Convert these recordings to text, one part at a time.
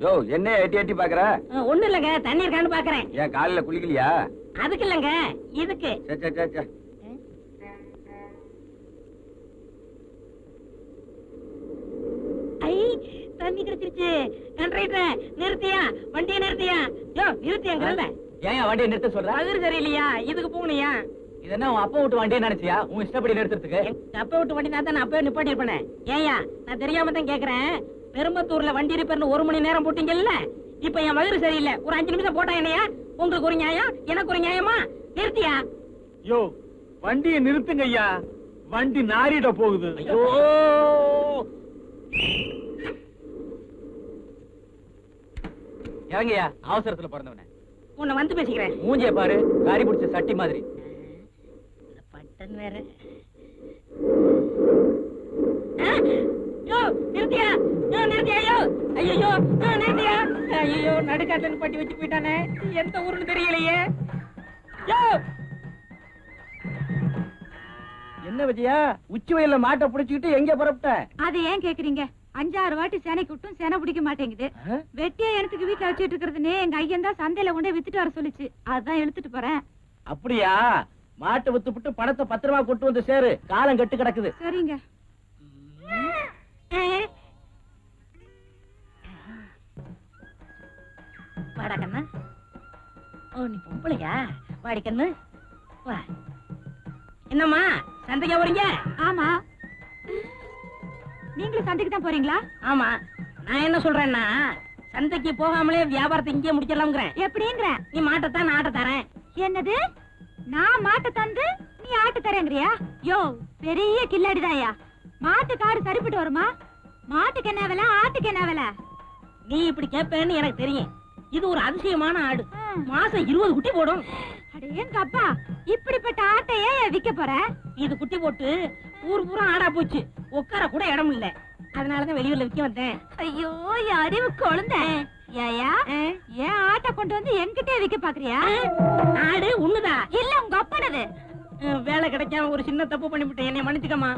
யோ என்ன எட்டி எட்டி பாக்குற? ஒண்ணு இல்லங்க, தண்ணீர் காண்டு பாக்குறேன். ஏன் காலையில குளிக்கலையா? அதுக்கு இல்லங்க, இதுக்கு. ஐ தண்ணி கிடைச்சிருச்சு. கண்டக்டர் நிறுத்தியா, வண்டியை நிறுத்தியா. யோ நிறுத்தியாங்க. ஏன் வண்டியை நிறுத்த சொல்ற? அது சரியில்லையா, இதுக்கு போகணையா? இது என்ன உன் அப்பா விட்டு வண்டியை நினைச்சியா? உன் இஷ்டப்படி நிறுத்துறதுக்கு? அப்பா விட்டு வண்டி நான் அப்பவே நிப்பாட்டி இருப்பேன். ஏயா நான் தெரியாம தான் கேக்குறேன். பெரும்பத்தூர்ல வண்டி ரிப்பேர்னு 1 மணி நேரம் போட்டீங்கல்ல, இப்ப என் வயிறு சரியில்லை, ஒரு 5 நிமிஷம் போட்டா என்னையா? உங்களுக்கு ஒரு நியாயம், எனக்கு ஒரு நியாயமா? நிறுத்தியா? யோ வண்டியை நிறுத்துங்க ஐயா, வண்டி நாரிட போகுது. ஐயோ இறங்கயா, அவசரத்துல பிறந்தவன. உன்னை வந்து பேசிக்கிறேன். மூஞ்சிய பாரு, காரி பிடிச்ச சட்டி மாதிரி. பட்டன் வேற. யோ நிறுத்தியா, யோ நிறுத்தியா, யோ ஐயோ யோ நிறுத்தியா. ஐயோ நடுக்காத்தன் பட்டி வச்சு போயிட்டானே, எந்த ஊருன்னு தெரியலையே. யோ என்ன விஜயா, உச்சி வயல்ல மாட்டை புடிச்சுக்கிட்டு எங்க புறப்பட்ட? அது ஏன் கேக்குறீங்க? 5-6 வாட்டி சேனைக்கு விட்டும் சேனை பிடிக்க மாட்டேங்குது. வெட்டியா எனக்கு வீட்டுல வச்சுட்டு இருக்கிறதுனே எங்க ஐயன் தான் சந்தையில கொண்டே வித்துட்டு வர சொல்லிச்சு. அதான் இழுத்துட்டு போறேன். அப்படியா? மாட்டை வித்துப்புட்டு பணத்தை பத்திரமா கொண்டு வந்து சேரு, காலம் கட்டு கிடக்குது. சரிங்க. வாடா கண்ணா. ஓ நீ பொம்பளையா? வாடி கண்ணு வா. என்னம்மா சந்தைக்கு போறீங்க? ஆமா. நீங்களும் சந்தைக்கு தான் போறீங்களா? ஆமா. நான் என்ன சொல்றேன்னா, சந்தைக்கு போகாமலே வியாபாரத்தை இங்கே முடிச்சிடலாம்ங்கிறேன். எப்படிங்கிற? நீ மாட்டத்தான் நான் ஆட்ட தரேன். என்னது? நான் மாட்டை தந்து நீ ஆட்டு தரேங்கிறியா? யோ பெரிய கில்லாடிதாயா. மாட்டு காடு சரிப்பட்டு வருமா? மாட்டுக்கு என்ன விலை, ஆட்டுக்கு என்ன விலை? நீ இப்படி கேட்பேன்னு எனக்கு தெரியும். இது ஒரு அதிசயமான ஆடு, மாசம் 20 குட்டி போடும். அடேங்க அப்பா, இப்படிப்பட்ட ஆட்டையே விக்க போற? இது குட்டி போட்டு ஊர் பூரா ஆடா போச்சு, உட்கார கூட இடம் இல்ல. அதனாலதான் வெளியூர்ல விக்க வந்தேன். ஐயோ அறிவு குழந்தை. ஏயா ஏன் ஆட்டை கொண்டு வந்து என்கிட்டே விக்க பாக்குறியா? ஆடு உண்ணுதா? இல்ல உங்க அப்பனது. வேலை கிடைக்காம ஒரு சின்ன தப்பு பண்ணிவிட்டேன், என்னை மன்னிச்சுக்கமா.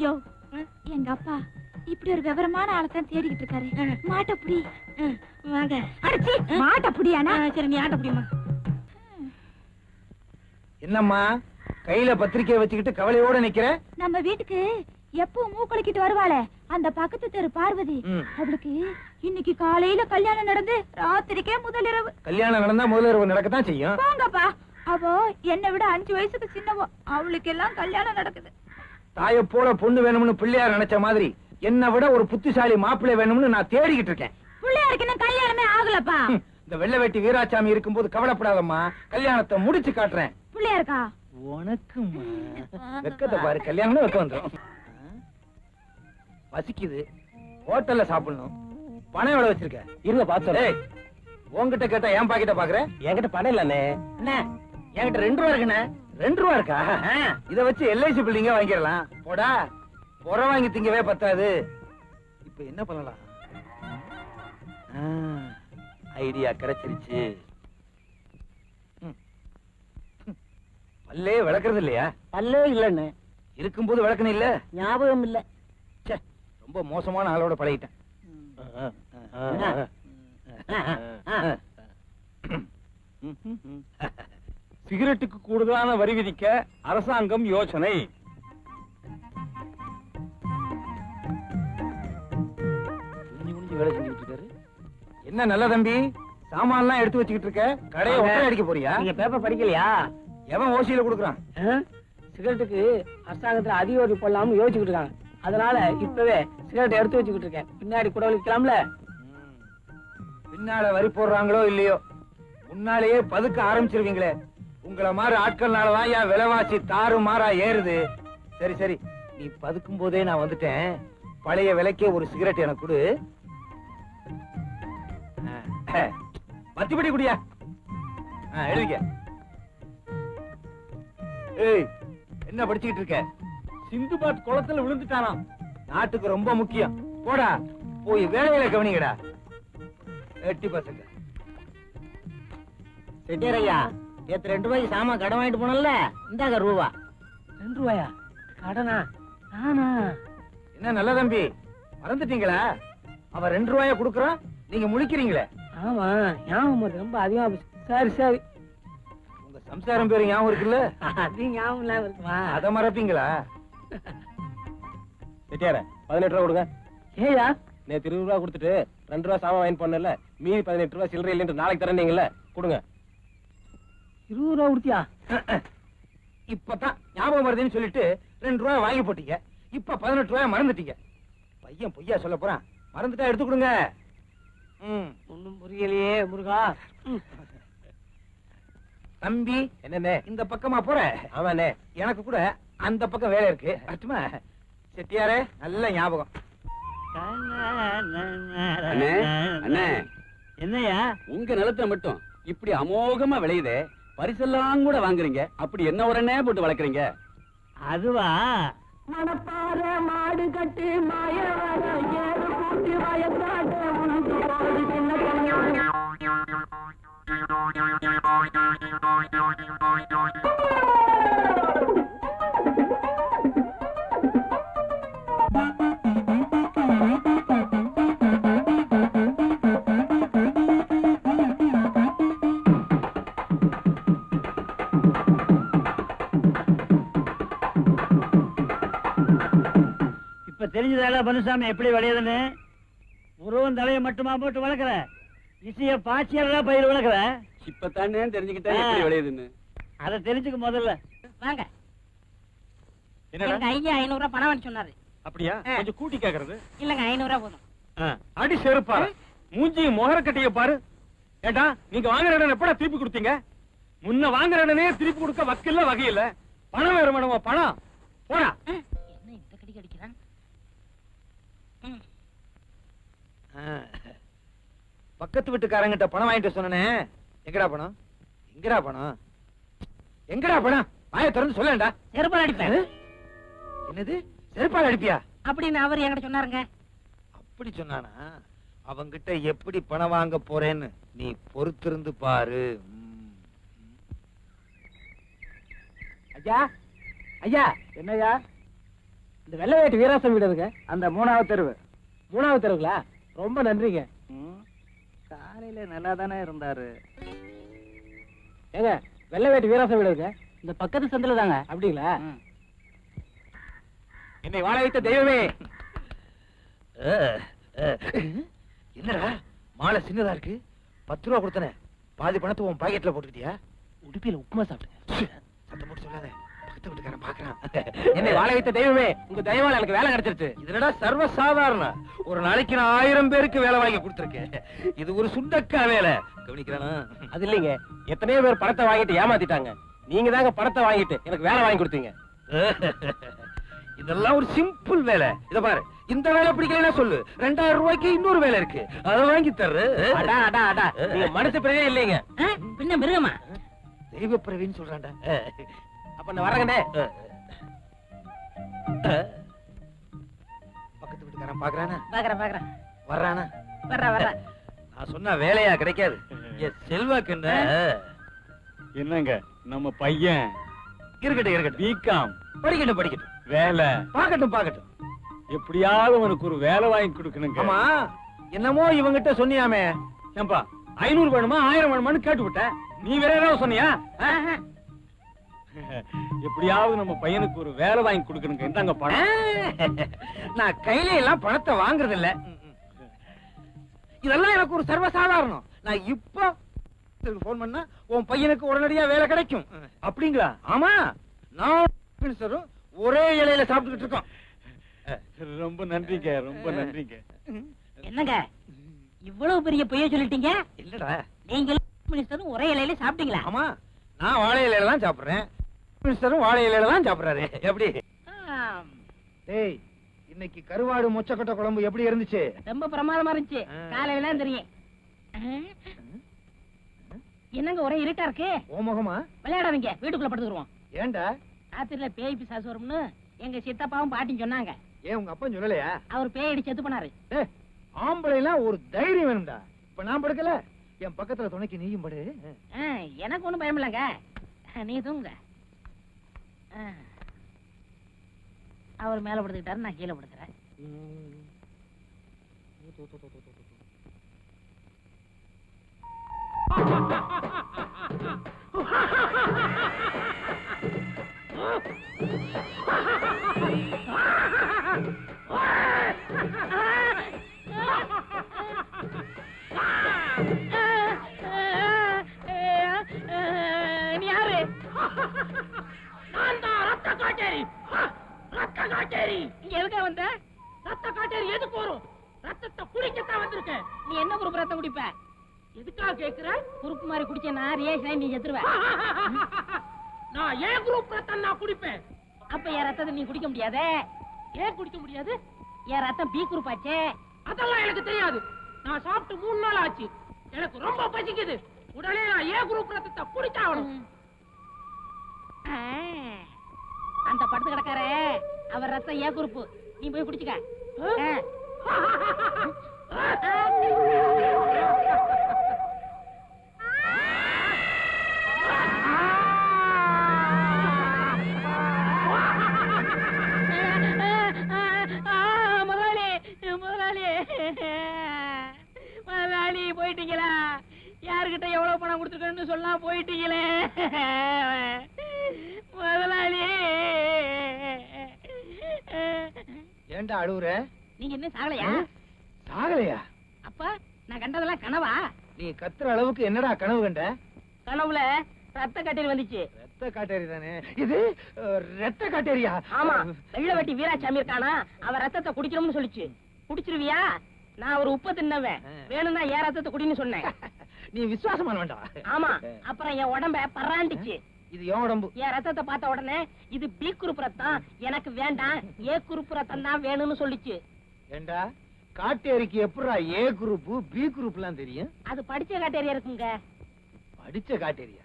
யோ எங்க அப்பா இப்படி ஒரு விவரமான ஆளத்தான் தேடிக்கிட்டு இருக்காரு. மாட்டை புடி. வாங்க. அடிச்சி மாட்டை புடியானா? சரி நீ ஆட்ட புடிமா. என்னம்மா கையில பத்திரிக்கையை வச்சுக்கிட்டு கவலையோட நிக்கிற? நம்ம வீட்டுக்கு எப்பவும் மூக்கழிக்கிட்டு வருவாளே அந்த பக்கத்து தெரு பார்வதி, அவளுக்கு இன்னைக்கு காலையில கல்யாணம் நடந்து ராத்திரிக்கே முதலிரவு. கல்யாணம் நடந்தா முதலிரவு நடக்கத்தான் செய்யும். போங்கப்பா, அவ என்னை விட 5 வயசுக்கு சின்னவோ, அவளுக்கு எல்லாம் கல்யாணம் நடக்குது. தாய போல பொண்ணு வேணும்னு பிள்ளையார் நினைச்ச மாதிரி என்னை விட ஒரு புத்திசாலி மாப்பிள்ளை வேணும்னு நான் தேடிக்கிட்டு இருக்கேன். பிள்ளையாருக்கு இன்னும் கல்யாணமே ஆகலப்பா. இந்த வெள்ளை வேட்டி வீராசாமி இருக்கும்போது கவலைப்படாதம்மா, கல்யாணத்தை முடிச்சு காட்டுறேன். பிள்ளையாருக்கா? உனக்குமா வெக்கத்தை பாரு, கல்யாணம் வெக்க வந்துடும். பசிக்குது, ஹோட்டல்ல சாப்பிடணும். பணம் எவ்வளவு வச்சிருக்க? இருங்க பாத்து. உன்கிட்ட கேட்டா ஏன் பாக்கிட்ட பாக்குற? என்கிட்ட பணம் இல்லண்ணே. என்ன என்கிட்ட 2 ரூபா இருக்குண்ணே. 2 ரூபா இருக்கா? இத வச்சு LIC பில்டிங்க வாங்கிடலாம். போடா, புற வாங்கி திங்கவே பத்தாது. இப்ப என்ன பண்ணலாம்? ஐடியா கிடைச்சிருச்சு. பல்லே விளக்குறது இல்லையா? பல்லே இல்லண்ணே. இருக்கும்போது விளக்கணும் இல்ல? ஞாபகம் இல்ல. ரொம்ப மோசமான ஆளோட பழகிட்டேன். சிகரெட்டுக்கு கூடுதலான வரி விதிக்க அரசாங்கம் யோசனை. வேலை செஞ்சுட்டு இருக்காரு. என்ன நல்ல தம்பி, சாமான்லாம் எடுத்து வச்சுக்கிட்டு இருக்க, கடையை ஒட்டை அடிக்க போறியா? நீங்க பேப்பர் படிக்கலையா? எவன் ஓசியில குடுக்குறான்? சிகரெட்டுக்கு அரசாங்கத்துல அதிக வரி போடலாம்னு யோசிச்சுக்கிட்டு இருக்காங்க. அதனால இப்பவே சிகரெட் எடுத்து வச்சுக்கிட்டு இருக்கேன். பின்னாடி கூட விற்கலாம்ல. பின்னால வரி போடுறாங்களோ இல்லையோ, முன்னாலேயே பதுக்க ஆரம்பிச்சிருவீங்களே. உங்களை மாதிரி ஆட்கள்னாலதான் என் விலைவாசி தாறு மாறா ஏறுது. சரி சரி, நீ பதுக்கும் போதே நான் வந்துட்டேன். பழைய விலைக்கே ஒரு சிகரெட் எனக்கு கொடு. மத்திப்படி குடியா. எழுதிக்க. ஏய், என்ன படிச்சுக்கிட்டு இருக்க? சிந்துபாத் குளத்துல விழுந்துட்டானாம். நாட்டுக்கு ரொம்ப முக்கியம். போடா, போய் வேலைகளை கவனிங்கடா. எட்டி பசங்க. செட்டியாரையா, நேத்து 2 ரூபாய்க்கு சாமான் கடன் வாங்கிட்டு போனல, இந்தாங்க ரூபா. 2 ரூபாயா கடனா? நானா? என்ன நல்ல தம்பி, மறந்துட்டீங்களா? அவன் 2 ரூபாயா குடுக்கறான், நீங்க முழிக்கிறீங்களே. ஆமா ஞாபகம் ரொம்ப அதிகமா போச்சு. சரி சரி. உங்க சம்சாரம் பேரு ஞாபகம் இருக்குல்ல? அது ஞாபகம் இல்லாம இருக்குமா? அத மறப்பீங்களா? செட்டியார 18 ரூபா கொடுங்க. ஏயா நேத்து 20 ரூபா கொடுத்துட்டு 2 ரூபா சாமான் வாங்கி போனல, மீதி 18 ரூபா சில்லறை இல்லைன்னு நாளைக்கு தரேன்னீங்கல்ல, கொடுங்க. 20 ரூபா கொடுத்தியா? இப்பதான் ஞாபகம் வருதுன்னு சொல்லிட்டு 2 ரூபாய் வாங்கி போட்டீங்க. இப்ப 18 ரூபாய் மறந்துட்டீங்க. பையன் பொய்யா சொல்ல போறான். மறந்துட்டா எடுத்து கொடுங்க. ஒண்ணும் புரியலையே முருகா. தம்பி என்னண்ணே? இந்த பக்கமா போற? ஆமாண்ணே. எனக்கு கூட அந்த பக்கம் வேலை இருக்கு. அட்டுமா செட்டியாரே, நல்ல ஞாபகம். அண்ணே, அண்ணே, என்னையா உங்க நிலத்துல மட்டும் இப்படி அமோகமா விளையுதே, பரிசெல்லாம் கூட வாங்குறீங்க. அப்படி என்ன ஒரு எண்ணெய் போட்டு வளர்க்குறீங்க? அதுவா மணப்பாற மாடு கட்டி மாய வர ஏறு கூட்டி வயக்காட்டு உனக்கு போடு சின்ன இப்ப தெரிஞ்சதால பனுசாமி எப்படி விளையுதுன்னு. உருவம் தலையை மட்டுமா போட்டு வளர்க்கற, இசைய பாய்ச்சியெல்லாம் பயிர் வளர்க்கற. இப்பத்தானே தெரிஞ்சுக்கிட்டேன் எப்படி விளையுதுன்னு. அதை தெரிஞ்சுக்க முதல்ல வாங்க. எங்க ஐயா 500 ரூபாய் பணம் வாங்கி சொன்னாரு. அப்படியா? கொஞ்சம் கூட்டி கேக்குறது. இல்லங்க 500 ரூபாய் போதும். அடி செருப்பா, மூஞ்சி முகர கட்டிய பாரு. ஏண்டா, நீங்க வாங்குற இடம் எப்படா திருப்பி கொடுத்தீங்க? முன்ன வாங்குற இடனே திருப்பி கொடுக்க வக்கில்ல வகையில. பணம் வேற மேடமா? பணம் போடா. என்ன இந்த கடி கடிக்கிறான்? பக்கத்து வீட்டுக்காரங்கிட்ட பணம் வாங்கிட்டு சொன்னனே, எங்கடா பணம்? எங்கடா பணம்? எங்கடா பணம்? வாயை திறந்து சொல்லேன்டா. செருப்பால் அடிப்பேன். என்னது, செருப்பால் அடிப்பியா? அப்படின்னு அவர் என்கிட்ட சொன்னாருங்க. அப்படி சொன்னானா? அவங்கிட்ட எப்படி பணம் வாங்க போறேன்னு நீ பொறுத்திருந்து பாரு. ஐயா ஐயா. என்னய்யா? இந்த வெள்ளை வேட்டு வீராசம் வீடு இருக்கு, அந்த 3வது தெருவு. 3வது தெருவுங்களா? ரொம்ப நன்றிங்க. காலையில நல்லா தானே இருந்தாரு. ஏங்க, வெள்ளை வேட்டு வீராசம் வீடு இருக்கு, இந்த பக்கத்து சந்தில தாங்க. அப்படிங்களா? என்னை வாழ வைத்த தெய்வமே. என்னடா மாலை சின்னதா இருக்கு? 10 ரூபா கொடுத்தனே, பாதி பணத்தை உன் பாக்கெட்ல போட்டுக்கிட்டியா? உடுப்பில உப்புமா சாப்பிட்டேன். சத்தம் போட்டு சொல்லாத, பக்கத்து வீட்டுக்காரன் பாக்குறான். என்னை வாழ வைத்த தெய்வமே, உங்க தயவால எனக்கு வேலை கிடைச்சிருச்சு. இதுலடா சர்வ சாதாரண. ஒரு நாளைக்கு நான் 1000 பேருக்கு வேலை வாங்கி கொடுத்திருக்கேன். இது ஒரு சுண்டக்கா வேலை. கவனிக்கிறானா? அது இல்லைங்க, எத்தனையோ பேர் பணத்தை வாங்கிட்டு ஏமாத்திட்டாங்க. நீங்க தாங்க பணத்தை வாங்கிட்டு எனக்கு வேலை வாங்கி கொடுத்தீங்க. இதெல்லாம் ஒரு சிம்பிள் வேலை. இத பாரு, இந்த வேலை பிடிக்கலன்னா சொல்லு, 2000 ரூபாய்க்கு இன்னொரு வேலை இருக்கு, அதை வாங்கி தர்ற. அடா அடா அடா, நீங்க மனசு பிறவே இல்லைங்க. பின்ன மிருகமா? தெய்வ பிறவின்னு சொல்றான்டா. அப்ப நான் வரங்கண்ணே. பக்கத்து வீட்டுக்காரன் பாக்குறானா? பாக்குறேன் வர்றானா? வர்ற. நான் சொன்ன வேலையா கிடைக்காது. செல்வாக்கு என்ன? என்னங்க நம்ம பையன் இருக்கட்டும் பிகாம் படிக்கட்டும் வேலை பாக்கட்டும். எப்படியாவது உனக்கு ஒரு வேலை வாங்கி கொடுக்கணுங்க. ஆமா, என்னமோ இவங்கிட்ட சொன்னியாமே. ஏன்பா 500 வேணுமா 1000 வேணுமான்னு கேட்டு விட்டேன். நீ வேற ஏதாவது சொன்னியா? எப்படியாவது நம்ம பையனுக்கு ஒரு வேலை வாங்கி கொடுக்கணுங்க. இந்தாங்க பணம். நான் கையில எல்லாம் பணத்தை வாங்குறது இல்ல. இதெல்லாம் எனக்கு ஒரு சர்வசாதாரணம். நான் இப்போ போன் பண்ணா உன் பையனுக்கு உடனடியா வேலை கிடைக்கும். அப்படிங்களா? ஆமா, நான் மினிஸ்டரும் ஒரே இலையில சாப்பிட்டுக்கிட்டு இருக்கோம். ரொம்ப நன்றிங்க, ரொம்ப நன்றிங்க. என்னங்க இவ்வளவு பெரிய பொய்ய சொல்லிட்டீங்க? இல்லடா, நீங்க மினிஸ்டரும் ஒரே இலையில சாப்பிட்டீங்களா? ஆமா, நான் வாழை இலையில தான் சாப்பிடுறேன், மினிஸ்டரும் வாழை இலையில தான் சாப்பிடுறாரு. எப்படி? டேய், இன்னைக்கு கருவாடு மொச்சக்கொட்டை குழம்பு எப்படி இருந்துச்சு? ரொம்ப பிரமாதமா இருந்துச்சு. காலையில தான் தெரியும். என்னங்க ஒரே இருட்டா இருக்கு? ஓமகமா விளையாடாதீங்க, வீட்டுக்குள்ள படுத்துருவோம். ஏன்டா? ராத்திரில பேய் பிசாசு வரும்னு எங்க சித்தப்பாவும் பாட்டியும் சொன்னாங்க. ஏன் உங்க அப்பா சொல்லலையா? அவர் பேய் அடிச்சு செத்து போனாரு. ஆம்பளை எல்லாம் ஒரு தைரியம் வேணும்டா. இப்ப நான் படுக்கல, என் பக்கத்துல துணைக்கு நீயும் படு. எனக்கு ஒண்ணும் பயம் இல்லங்க, நீ தூங்க. அவர் மேல படுத்துக்கிட்டாரு, நான் கீழே படுத்துறேன். நீ யாரு? நான் தான் ரத்த காட்டேரி. ரத்த காட்டேரி. இங்க எதுக்கா வந்த? ரத்த காட்டேரி எதுக்கு வரும்? ரத்தத்தை குடிக்கத்தான் வந்திருக்கேன். நீ என்ன குரூப் ரத்தம் குடிப்ப? எதுக்கா கேக்குற? குரூப் மாதிரி குடிச்சேன்னா ரியாக்ஷன் நீ செத்துருவ. நான் ஏன் குரூப் ரத்தம் நான் குடிப்பேன். அப்ப என் ரத்தத்தை நீ குடிக்க முடியாதே. ஏன் குடிக்க முடியாது? என் ரத்தம் பி குரூப் ஆச்சே. அதெல்லாம் எனக்கு தெரியாது. நான் சாப்பிட்டு 3 நாள் ஆச்சு. எனக்கு ரொம்ப பசிக்குது. உடனே நான் ஏன் குரூப் ரத்தத்தை குடிச்சாகணும். அந்த படுத்து கிடக்காரே அவர் ரத்தம் ஏ குரூப். நீ போய் குடிச்சுக்க. முதலாளி போயிட்டீங்களா? யாருக்கிட்ட எவ்வளவு பணம் கொடுத்துருக்கன்னு சொல்லலாம் போயிட்டீங்களே முதலாளி. ஏண்டா அழுவுற? நீங்க என்ன சாகலையா? சாகலையா? அப்ப நான் கண்டதெல்லாம் கனவா? நீ கத்துற அளவுக்கு என்னடா கனவு கண்ட? கனவுல ரத்த கட்டேரி வந்துச்சு. ரத்த காட்டேரி தானே இது? ரத்த காட்டேரியா? ஆமா, வெள்ளவட்டி வீராசாமி இருக்கானா, அவன் ரத்தத்தை குடிக்கணும்னு சொல்லிச்சு. குடிச்சிருவியா? நான் ஒரு உப்பு தின்னவன். வேணும்னா ஏன் ரத்தத்தை குடின்னு சொன்னேன். நீ விசுவாசமான வேண்டாம். ஆமா, அப்புறம் என் உடம்ப பராண்டிச்சு. இது என் உடம்பு. என் ரத்தத்தை பார்த்த உடனே இது பி குரூப் ரத்தம், எனக்கு வேண்டாம் ஏ குரூப் ரத்தம் தான் வேணும்னு சொல்லிச்சு. ஏண்டா காட்டேரிக்கு எப்படா ஏ குரூப் பி குரூப்லாம் தெரியும்? அது படிச்ச காட்டேரியா இருக்குங்க. படிச்ச காட்டேரியா?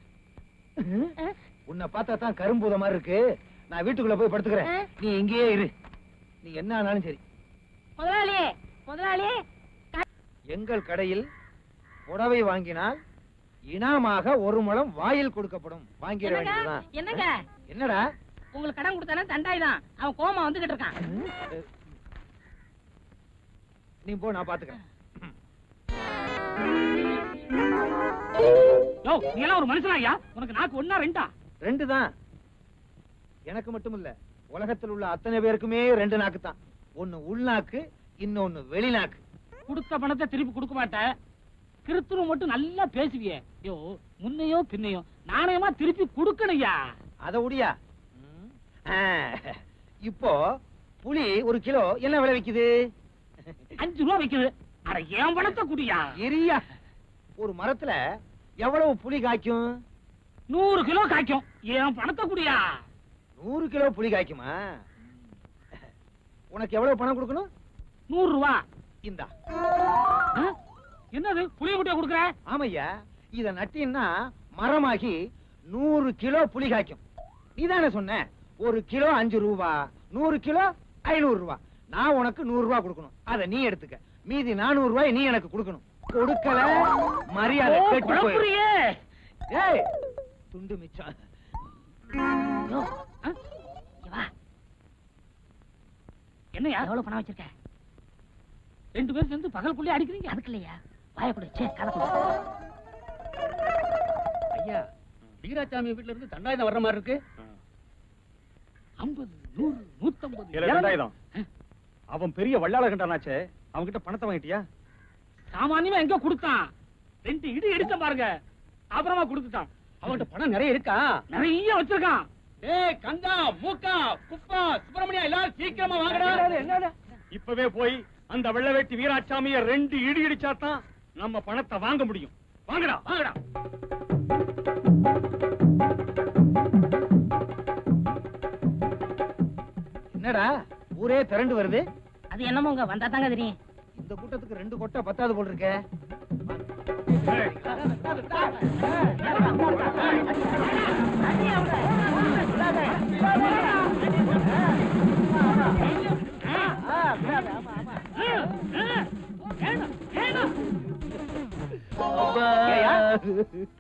உன்னை பார்த்தா தான் கரும்பூத மாதிரி இருக்கு. நான் வீட்டுக்குள்ள போய் படுத்துக்கிறேன். நீ இங்கேயே இரு. நீ என்ன ஆனாலும் சரி. முதலாளியே, முதலாளியே, எங்கள் கடையில் புடவை வாங்கினால் இனாமாக 1 முழம் வாயில் கொடுக்கப்படும். வாங்கிட வேண்டியதுதான். என்னங்க என்னடா? உங்களுக்கு கடன் கொடுத்தானே தண்டாய் தான். அவன் கோமா வந்துகிட்டு இருக்கான். நீ போ, நான் பாத்துக்கிறேன். நீ எல்லாம் ஒரு மனுஷனாயா? உனக்கு நாக்கு 1 2 2 தான். எனக்கு மட்டும் இல்ல, உலகத்தில் உள்ள அத்தனை பேருக்குமே 2 நாக்கு தான். ஒன்னு உள்நாக்கு, இன்னொன்னு வெளிநாக்கு. கொடுத்த பணத்தை திருப்பி கொடுக்க மாட்டேன். கிருத்துரு மட்டும் நல்லா பேசுவியே. ஐயோ, முன்னையோ பின்னையோ நாணயமா திருப்பி கொடுக்கணையா? அத உடியா. இப்போ புளி 1 கிலோ என்ன விலை விக்குது? 5 ரூபா வைக்குது. அட ஏன் பணத்தை குடியா? எரியா. ஒரு மரத்துல எவ்வளவு புளி காய்க்கும்? 100 கிலோ காய்க்கும். ஏன் பணத்தை குடியா? 100 கிலோ புளி காய்க்குமா? உனக்கு எவ்வளவு பணம் கொடுக்கணும்? 100 ரூபா. இந்தா. என்னது புளிய குட்டியா கொடுக்குற? ஆமையா, இத நட்டீன்னா மரமாகி 100 கிலோ புளி காய்க்கும். நீதானே சொன்ன 1 கிலோ 5 ரூபா, 100 கிலோ 500 ரூபா. நான் உனக்கு 100 ரூபா கொடுக்கணும். அத நீ எடுத்துக்க. மீதி 400 ரூபாய் நீ எனக்கு கொடுக்கணும். கொடுக்கல மரியாதை கெட்டு போயிரு. ஏய், துண்டு மிச்சம். என்னையா எவ்வளவு பணம் வச்சிருக்க? 2 பேரும் சேர்ந்து பகல்குள்ளே அடிக்கிறீங்க. அதுக்கு இல்லையா, வாய கொடு. சே, கதை கொடு. ஐயா, வீராசாமி வீட்டுல இருந்து தண்டாயுதம் வர்ற மாதிரி இருக்கு. 50, 100, 150. அவன் பெரிய வள்ளாள கண்டானாச்சே, அவன் கிட்ட பணத்தை வாங்கிட்டியா? சாமானியமா எங்க கொடுத்தான்? 2 இடி எடுத்த பாருங்க, அப்புறமா கொடுத்துட்டான். அவன்கிட்ட பணம் நிறைய இருக்கா? நிறைய வச்சிருக்கான். ஏய் கங்கா, மூக்கா, குப்பா, சுப்பிரமணியா, எல்லாரும் சீக்கிரமா வாங்கடா. இப்பவே போய் அந்த வெள்ளவேட்டி வீராசாமிய 2 இடி இடிச்சாதான் நம்ம பணத்தை வாங்க முடியும். வாங்கடா, வாங்கடா. என்னடா ஊரே திரண்டு வருது? அது என்னமோங்க, வந்தா தாங்க தெரியும். இந்த கூட்டத்துக்கு 2 கொட்டை பத்தாது போல் இருக்க.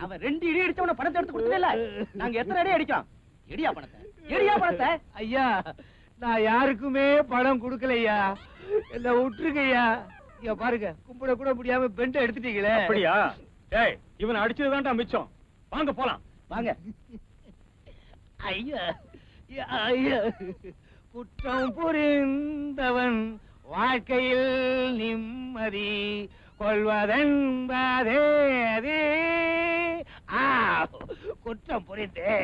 அவன் 2 இடி அடிச்சவன பணத்தை எடுத்து கொடுத்தல. நாங்க எத்தனை அடி அடிச்சோம்? எடியா பணத்தை, எடியா பணத்தை. ஐயா, நான் யாருக்குமே பணம் கொடுக்கலையா. என்ன விட்டுருங்கய்யா. இங்க பாருங்க, கும்பிட கூட முடியாம பெண்டை எடுத்துட்டீங்களே. அப்படியா? ஏய் இவனை அடிச்சதுதான்டா மிச்சம். வாங்க போலாம். வாங்க. ஐயா ஐயா, குற்றம் புரிந்தவன் வாழ்க்கையில் நிம்மதி கொள்வதென்பதே அதே. குற்றம் புரிந்தே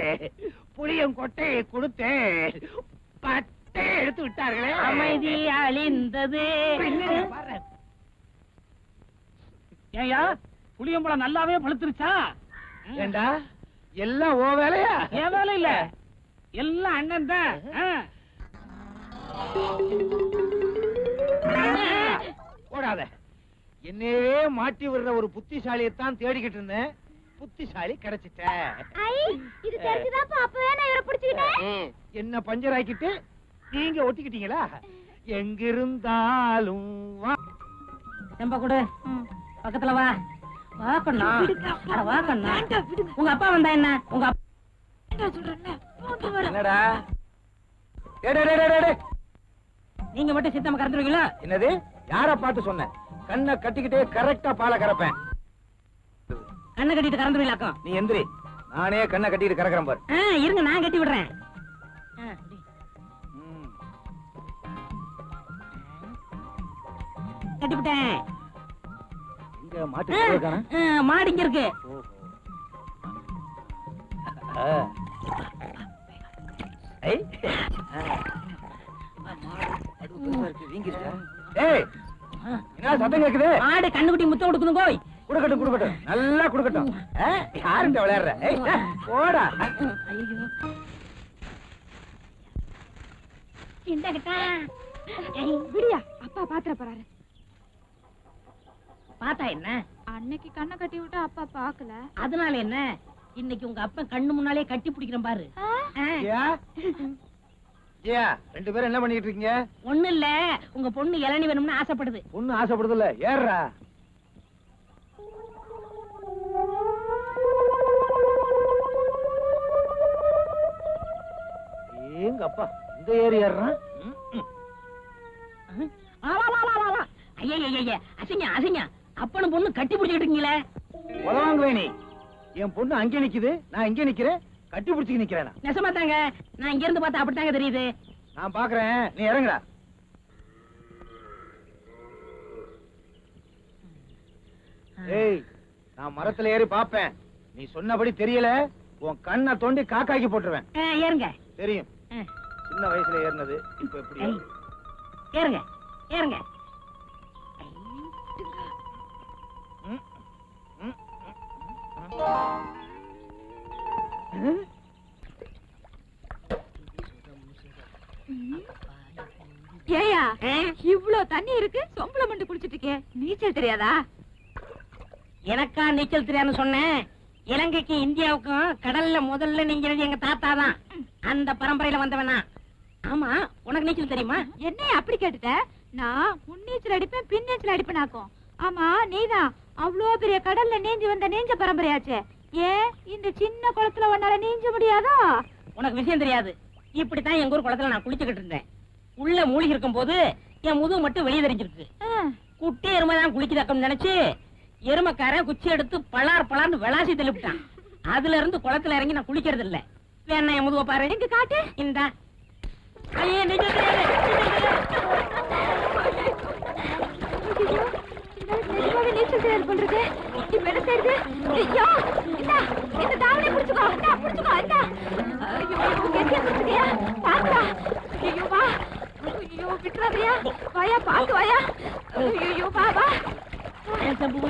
புளியம் கொட்டையை கொடுத்தே பட்டை எடுத்து விட்டார்களே. அமைதி அழிந்தது. ஏயா புளியம்பழம் நல்லாவே பழுத்துருச்சா? ஏண்டா எல்லாம் ஓ வேலையா? ஏன் வேலை இல்ல, எல்லாம் அண்ணன் தான். போடாத. என்னையே மாட்டி விடுற ஒரு புத்திசாலியத்தான் தேடிக்கிட்டு இருந்தேன். புத்திசாலி கிடைச்சிட்ட. இது தெரிஞ்சுதான் அப்பவே நான் இவரை பிடிச்சுக்கிட்டேன். என்ன பஞ்சர் ஆக்கிட்டு நீங்க ஒட்டிக்கிட்டீங்களா? எங்கிருந்தாலும் செம்ப கொடு, பக்கத்துல வா. வா கண்ணா, அட வா கண்ணா. உங்க அப்பா வந்தா என்ன? உங்க அப்பா என்னடா? டேய், டேய், டேய், டேய். நீங்க மட்டும் சித்தமா கறந்துருவீங்களா? என்னது? யார பார்த்து சொன்ன? கண்ணை கட்டிக்கிட்டே கரெக்டா பாலை கறப்பேன். கண்ணை கட்டிட்டு கறந்துருவீங்களாக்கும். நீ எந்திரி, நானே கண்ணை கட்டிட்டு கறக்குறேன் பாரு. இருங்க, நான் கட்டி விடுறேன். கட்டிவிட்டேன். இங்க மாட்டு மாடு இங்க இருக்கு. என்ன சத்தம் கேக்குது? மாடு கண்ணுக்குட்டி முத்தம் கொடுக்கணும். கோய் குடுக்கட்டும் குடுக்கட்டும், நல்லா குடுக்கட்டும். யாருண்ட விளையாடுற? போடா. விடியா, அப்பா பாத்திர போறாரு. பார்த்தா என்ன? அன்னைக்கு கண்ணை கட்டி விட்டு அப்பா பாக்கல. அதனால என்ன? இன்னைக்கு உங்க அப்பா கண்ணு முன்னாலே கட்டி பிடிக்கிறேன் பாரு. ரெண்டு பேரும் என்ன பண்ணிட்டு இருக்கீங்க? ஒண்ணு இல்ல, உங்க பொண்ணு இளநீ வேணும்னு ஆசைப்படுது. பொண்ணு ஆசைப்படுதுல்ல, ஏறா. எங்க அப்பா இந்த ஏறி ஏறான். ஐயா அசிங்க அசிங்க, அப்பனும் பொண்ணு கட்டி பிடிச்சிட்டு இருக்கீங்களே. உதவாங்குவே நீ. என் பொண்ணு அங்கே நிக்குது, நான் இங்கே நிக்கிறேன். கட்டி பிடிச்சி நிக்கிறேன். நெசமா தாங்க, நான் இங்க இருந்து பார்த்தா அப்படித்தாங்க தெரியுது. நான் பாக்குறேன், நீ இறங்குடா. ஏய், நான் மரத்துல ஏறி பாப்பேன். நீ சொன்னபடி தெரியல, உன் கண்ணை தோண்டி காக்காக்கி போட்டுருவேன். ஏறுங்க. தெரியும், சின்ன வயசுல ஏறினது இப்ப எப்படி? ஏறுங்க ஏறுங்க. ஏயா, இவ்ளோ தண்ணி இருக்கு, சொம்பள மண்டு குளிச்சிட்டு இருக்கே, நீச்சல் தெரியாதா? எனக்கா நீச்சல் தெரியாதுன்னு சொன்னேன். இலங்கைக்கு இந்தியாவுக்கும் கடல்ல முதல்ல நீங்கிறது எங்க தாத்தா தான். அந்த பரம்பரையில வந்தவனா. ஆமா, உனக்கு நீச்சல் தெரியுமா? என்னைய அப்படி கேட்டுட்ட? நான் முன்னீச்சல் அடிப்பேன், பின்னீச்சல் அடிப்பேனாக்கும். ஆமா, நீதான் அவ்வளோ பெரிய கடல்ல நீஞ்சி வந்த நீஞ்ச பரம்பரையாச்சே, ஏன் இந்த சின்ன குளத்துல உன்னால நீஞ்ச முடியாதா? உனக்கு விஷயம் தெரியாது. இப்படித்தான் எங்க ஊர் குளத்துல நான் குளிச்சுக்கிட்டு இருந்தேன். உள்ள மூழ்கி இருக்கும் போது என் முதுகு மட்டும் வெளியே தெரிஞ்சிருக்கு. குட்டி எருமைதான் குளிக்குதாக்கம்னு நினைச்சு எருமைக்காரன் குச்சி எடுத்து பலார் பலார்னு விளாசி தெளிவிட்டான். அதுல இருந்து குளத்துல இறங்கி நான் குளிக்கிறது இல்ல. வேணா என் முதுக பாரு. எங்க காட்டு. இந்த ஐயே, நீச்சல் தெரியாது. நீச்சல் தெரியாது பண்றது. இப்ப என்ன செய்யுது? ஐயோ, இந்த தாவணி புடிச்சுக்கோ, புடிச்சுக்கோ. ஐயோ, கெட்டியா புடிச்சுக்கியா? பாத்தா. ஐயோ வா. ஐயோ விட்டுறாதயா. வாயா, பாத்து வாயா. ஐயோ வா வா.